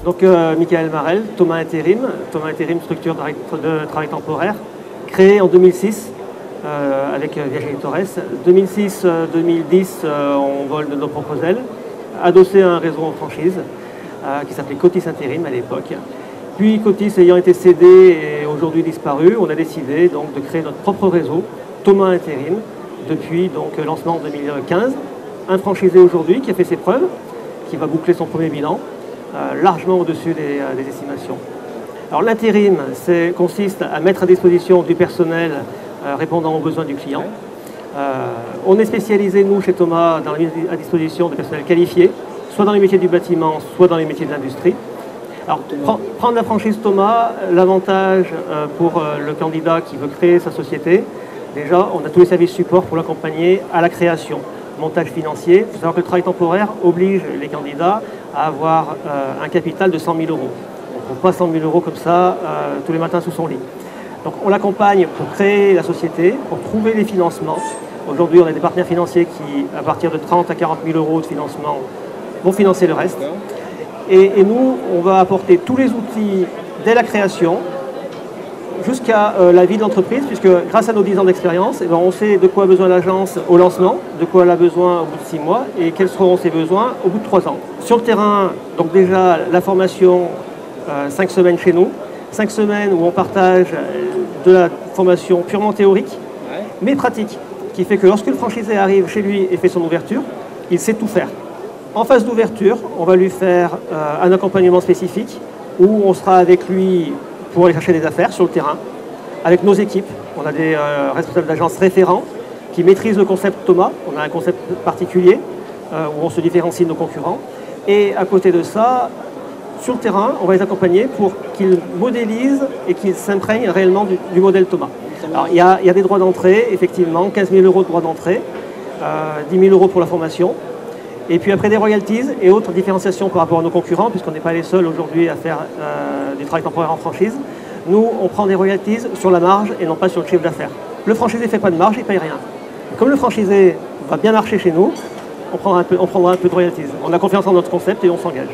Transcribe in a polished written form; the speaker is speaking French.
Donc Michael Marel, Thomas Intérim, structure de travail temporaire, créée en 2006 avec Virginie Torres. 2006-2010, on vole de nos propres ailes, adossé à un réseau en franchise qui s'appelait Cotis Intérim à l'époque. Puis Cotis ayant été cédé et aujourd'hui disparu, on a décidé donc de créer notre propre réseau, Thomas Intérim, depuis donc lancement en 2015. Un franchisé aujourd'hui qui a fait ses preuves, qui va boucler son premier bilan, largement au-dessus des estimations. Alors l'intérim consiste à mettre à disposition du personnel répondant aux besoins du client. On est spécialisé, nous, chez Thomas, dans la mise à disposition de personnel qualifié, soit dans les métiers du bâtiment, soit dans les métiers de l'industrie. Alors, prendre la franchise Thomas, l'avantage pour le candidat qui veut créer sa société, déjà, on a tous les services support pour l'accompagner à la création. Montage financier, il faut savoir que le travail temporaire oblige les candidats à avoir un capital de 100 000 euros. On ne trouve pas 100 000 euros comme ça tous les matins sous son lit. Donc on l'accompagne pour créer la société, pour trouver les financements. Aujourd'hui, on a des partenaires financiers qui, à partir de 30 à 40 000 euros de financement, vont financer le reste. Et nous, on va apporter tous les outils dès la création jusqu'à la vie de l'entreprise, puisque grâce à nos 10 ans d'expérience, on sait de quoi a besoin l'agence au lancement, de quoi elle a besoin au bout de 6 mois et quels seront ses besoins au bout de 3 ans. Sur le terrain, donc déjà la formation, 5 semaines chez nous, 5 semaines où on partage de la formation purement théorique, mais pratique, qui fait que lorsque le franchisé arrive chez lui et fait son ouverture, il sait tout faire. En phase d'ouverture, on va lui faire un accompagnement spécifique où on sera avec lui pour aller chercher des affaires sur le terrain, avec nos équipes. On a des responsables d'agence référents qui maîtrisent le concept Thomas. On a un concept particulier où on se différencie de nos concurrents. Et à côté de ça, sur le terrain, on va les accompagner pour qu'ils modélisent et qu'ils s'imprègnent réellement du modèle Thomas. Alors, il y a des droits d'entrée, effectivement, 15 000 euros de droits d'entrée, 10 000 euros pour la formation. Et puis après des royalties et autres différenciations par rapport à nos concurrents, puisqu'on n'est pas les seuls aujourd'hui à faire du travail temporaire en franchise. Nous, on prend des royalties sur la marge et non pas sur le chiffre d'affaires. Le franchisé ne fait pas de marge, il ne paye rien. Comme le franchisé va bien marcher chez nous, on prendra un peu de royalties. On a confiance en notre concept et on s'engage.